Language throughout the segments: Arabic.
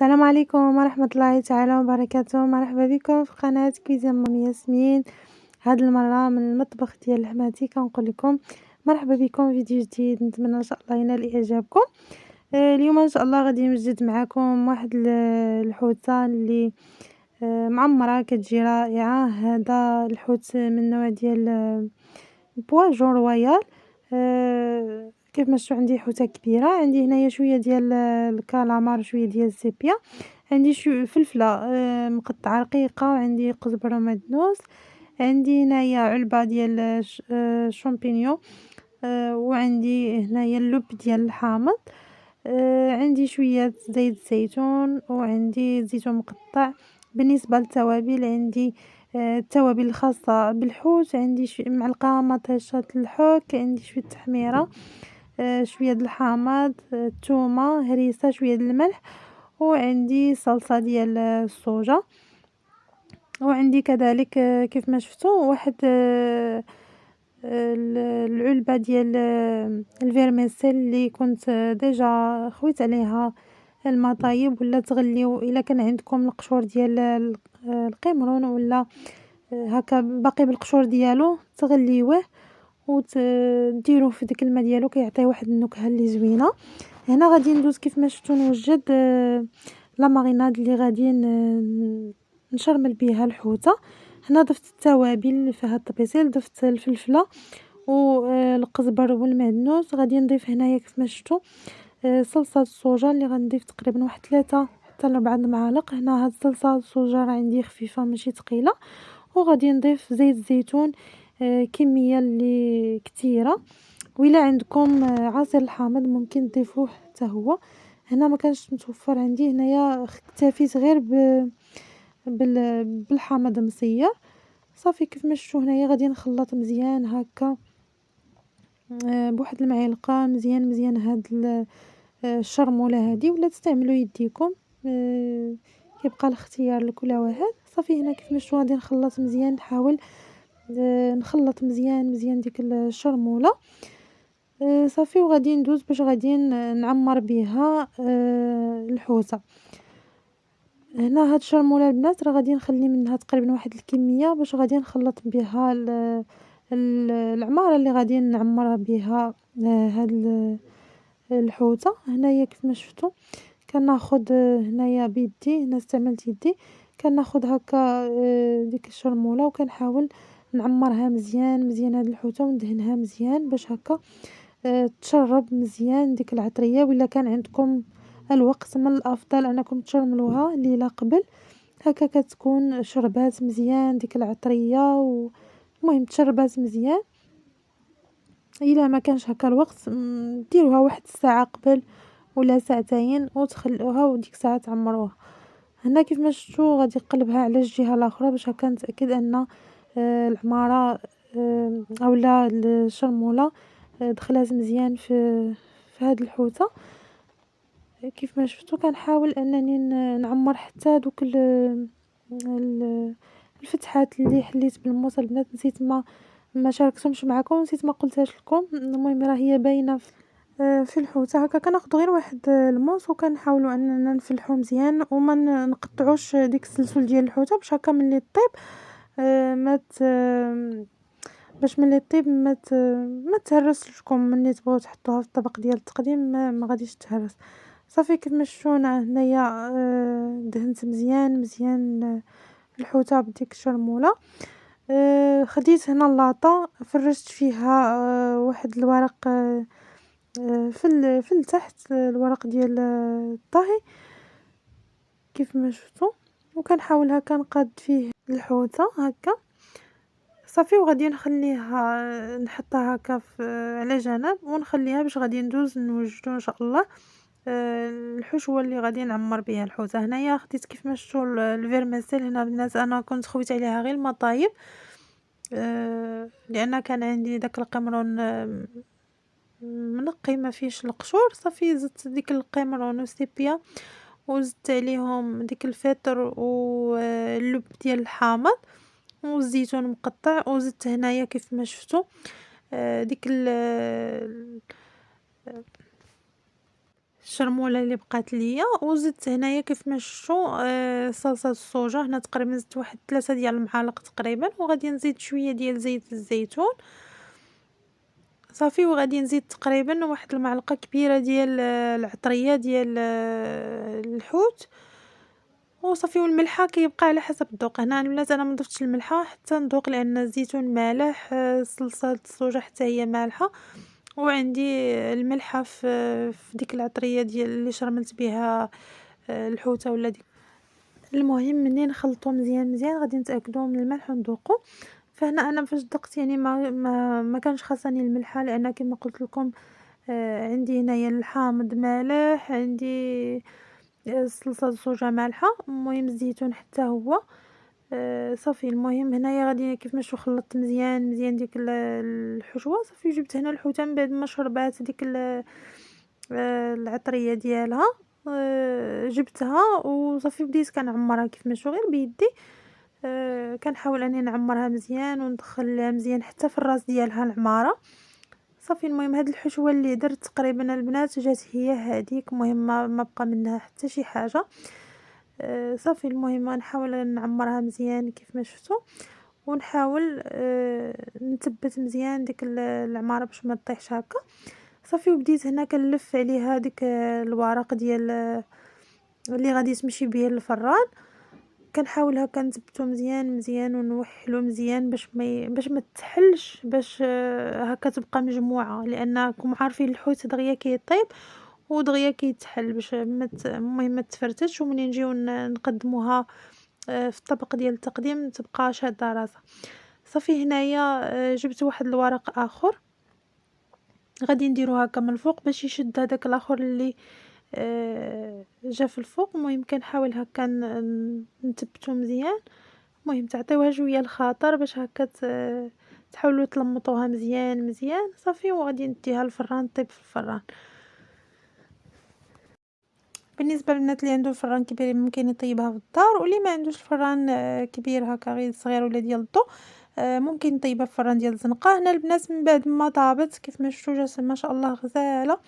السلام عليكم ورحمة الله تعالى وبركاته. مرحبا بكم في قناة كويزين مامي ياسمين. هاد المرة من المطبخ ديال حماتي كنقول لكم مرحبا بكم في فيديو جديد. نتمنى ان شاء الله ينال اعجابكم. اليوم ان شاء الله غادي نوجد معكم واحد الحوتة اللي معمرة كتجي رائعة. هذا الحوت من النوع ديال بواجون رويال. كيف ما شفتوا عندي حوتة كبيرة، عندي هنايا شوية ديال الكالامار، شوية ديال السيبيا، عندي فلفلة مقطعة رقيقة، وعندي قزبرة ومعدنوس، عندي هنايا علبة ديال شامبينيون، وعندي هنايا اللب ديال الحامض، عندي شوية زيت زيتون، وعندي زيتون مقطع. بالنسبة للتوابل عندي التوابل الخاصة بالحوت، عندي معلقة مطيشة الحوك، عندي شوية تحميرة، شوية د الحامض، الثومة، هريسة، شوية د الملح، وعندي صلصة ديال الصوجة، وعندي كذلك كيف ما شفتوا واحد العلبة ديال الفيرميسيل اللي كنت ديجا خويت عليها الماء طايب، ولا تغليو الا كان عندكم القشور ديال القمرون ولا هكا باقي بالقشور ديالو تغليوه وتديروه في ديك الماء ديالو، كيعطي واحد النكهه اللي زوينه. هنا غادي ندوز كيف ما شفتوا نوجد لا ماريناد اللي غادي نشرمل بها الحوته. هنا ضفت التوابل فيها الطبيسيل، ضفت الفلفله والقزبر والمعدنوس. غادي نضيف هنايا كيف ما شفتوا صلصه الصوجه اللي غنضيف تقريبا واحد 3 حتى ل 4 معالق. هنا هاد الصلصه الصوجه راه عندي خفيفه ماشي ثقيله. وغادي نضيف زيت الزيتون كميه اللي كثيره، وإلا عندكم عصير الحامض ممكن تضيفوه حتى هو. هنا ما كانش متوفر عندي، هنايا اكتفيت غير بالحامض مسير صافي. كيف ما شفتوا هنايا غادي نخلط مزيان هكا بواحد المعلقه مزيان هاد الشرموله هادي، ولا تستعملوا يديكم، كيبقى الاختيار لكل واحد. صافي هنا كيف ما شفتوا غادي نخلط مزيان، نحاول نخلط مزيان ديك الشرموله صافي. وغادي ندوز باش غادي نعمر بها الحوته. هنا هاد الشرموله البنات راه غادي نخلي منها تقريبا واحد الكميه باش غادي نخلط بها العماره اللي غادي نعمر بها هاد الحوته. هنايا كيف ما شفتوا كناخذ هنايا بيدي، هنا استعملت يدي، كناخذ هكا ديك الشرموله وكنحاول نعمرها مزيان هاد الحوته، وندهنها مزيان باش هكا تشرب مزيان ديك العطريه. ولا كان عندكم الوقت من الافضل انكم تشرملوها ليله قبل، هكا كتكون شربات مزيان ديك العطريه. المهم تشربات مزيان. الا ما كانش هكا الوقت ديروها واحد الساعه قبل ولا ساعتين وتخلوها، وديك الساعه تعمروها. هنا كيف ما شفتوا غادي نقلبها على الجهه الاخرى باش هكا نتاكد ان العماره اولا الشرموله دخلات مزيان في هاد الحوته. كيف ما شفتوا كنحاول انني نعمر حتى دوك الفتحات اللي حليت بالموس. البنات نسيت ما شاركتهمش معكم، نسيت ما قلتهاش لكم. المهم راه هي باينه في الحوته. هكا كناخذ غير واحد الموس وكنحاولوا اننا نفلحو مزيان وما نقطعوش ديك السلسول ديال الحوته باش هكا ملي طيب ما باش ملي طيب ما تهرسش لكم ملي تبغيو تحطوها في الطبق ديال التقديم، ما غاديش تهرس. صافي كيف ما شفتوا هنايا دهنت مزيان الحوته بديك الشرموله. خديت هنا اللاطه فرشت فيها واحد الورق في التحت، الورق ديال الطهي كيف ما شفتوا، وكنحاول هكا نقاد فيه الحوته هكا صافي. وغادي نخليها نحطها هكا على جنب ونخليها باش غادي ندوز نوجدو ان شاء الله الحشوه اللي غادي نعمر بها الحوته. هنايا خديت كيف ما شفتوا الفيرميسيل. هنا البنات انا كنت خويت عليها غير الماء طايب لان كان عندي داك القمرون منقي ما فيش القشور. صافي زدت ديك القمرون والسيبيا، وزدت عليهم ديك الفطر واللب ديال الحامض والزيتون مقطع، وزدت هنايا كيف ما شفتوا ديك الشرموله اللي بقات ليا، وزدت هنايا كيف ما شفتوا صلصه الصوجا. هنا تقريبا زدت واحد 3 ديال المعالق تقريبا، وغادي نزيد شويه ديال زيت الزيتون صافي، وغادي نزيد تقريبا واحد المعلقه كبيره ديال العطريه ديال الحوت وصافي. والملحه كيبقى على حسب الذوق. هنا البنات انا ما ضفتش الملحه حتى نذوق، لان الزيتون مالح، صلصه الصوجا حتى هي مالحه، وعندي الملحه في ديك العطريه ديال اللي شرملت بها الحوته ولا ديك. المهم منين نخلطو مزيان مزيان غادي نتاكدوا من الملح ونذوقوا. فهنا انا فاش ذقت يعني ما كانش خاصني الملحه، لان كما قلت لكم عندي هنايا الحامض مالح، عندي صلصه الصوجا مالحه، المهم الزيتون حتى هو صافي. المهم هنايا غادي كيف ما شو خلطت مزيان مزيان ديك الحشوه صافي. جبت هنا الحوته من بعد ما شربات ديك العطريه ديالها، جبتها وصافي بديت كنعمرها كيف ما شو غير بيدي. كنحاول اني نعمرها مزيان وندخل لها مزيان حتى في الراس ديالها العماره صافي. المهم هاد الحشوه اللي درت تقريبا البنات جات هي هذيك، المهم ما بقى منها حتى شي حاجه صافي. المهم نحاول نعمرها مزيان كيف ما شفتوا، ونحاول نثبت مزيان ديك العماره باش ما تطيحش هكا صافي. وبديت هنا كنلف عليها ديك الورق ديال اللي غادي تمشي به للفران. كنحاول هكا نثبتو مزيان مزيان ونوحلو مزيان باش ما تحلش، باش هكا تبقى مجموعه، لانكم عارفين الحوت دغيا كيطيب ودغيا كيتحل باش المهم ما تفرتش، ومنين نجيو نقدموها في الطبق ديال التقديم تبقى شاده راسها صافي. هنايا جبت واحد الورق اخر غادي نديرو هكا من الفوق باش يشد هذاك الاخر اللي جا في الفوق. المهم كنحاول هكا نثبتو مزيان، المهم تعطيوها شويه الخاطر باش هكا تحاولوا تلمطوها مزيان مزيان صافي. وغادي نديها للفران طيب في الفران. بالنسبه للبنات اللي عنده الفران كبير ممكن يطيبها في الدار، واللي ما عندوش الفران كبير هكا غير صغير ولا ديال الضو ممكن نطيبها في الفران ديال الزنقه. هنا البنات من بعد ما طابت كيف ما شفتوا جات ما شاء الله غزاله.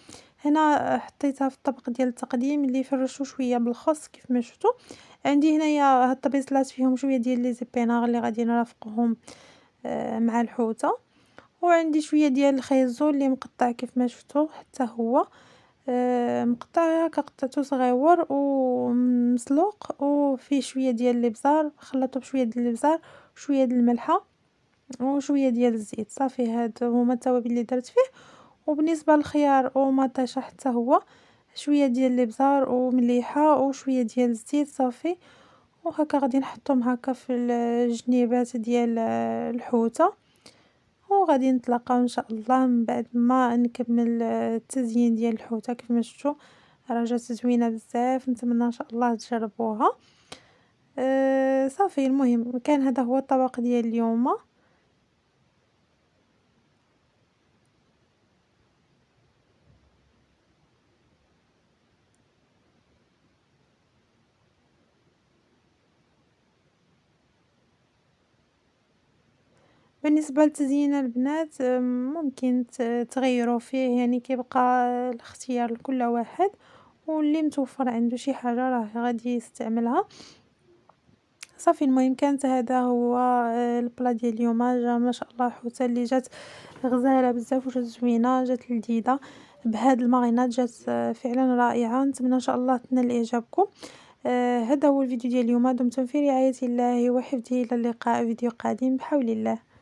هنا حطيتها في الطبق ديال التقديم اللي فرشوا شويه بالخس كيف ما شفتوا. عندي هنايا هاد الطبيصلات فيهم شويه ديال لي زيبينار اللي غادي نرافقهم مع الحوته، وعندي شويه ديال الخيزو اللي مقطع كيف ما شفتوا حتى هو مقطع هكا، قطعته صغيور ومسلوق، وفيه شويه ديال الابزار خلطته بشويه ديال الابزار وشويه ديال الملحه وشويه ديال الزيت صافي. هاد هما التوابل اللي درت فيه. وبالنسبه للخيار ومطيشه حتى هو شويه ديال الابزار ومليحه وشويه ديال الزيت صافي. وهكا غادي نحطهم هكا في الجنيبات ديال الحوته، وغادي نتلاقاو ان شاء الله من بعد ما نكمل التزيين ديال الحوته. كيف ما شفتوا راه جات زوينه بزاف، نتمنى ان شاء الله تجربوها صافي. المهم كان هذا هو الطبق ديال اليوم. بالنسبه لتزيين البنات ممكن تغيروا فيه، يعني كيبقى الاختيار لكل واحد، واللي متوفر عنده شي حاجه راه غادي يستعملها صافي. المهم كانت هذا هو البلا ديال اليوم. جا ما شاء الله حوته اللي جات غزاله بزاف وجات زوينه، جات لذيذه بهاد الماريناد، جات فعلا رائعه. نتمنى ان شاء الله تنال اعجابكم. هذا هو الفيديو ديال اليوم. دمتم في رعايه الله وحفظه، الى اللقاء فيديو قادم بحول الله.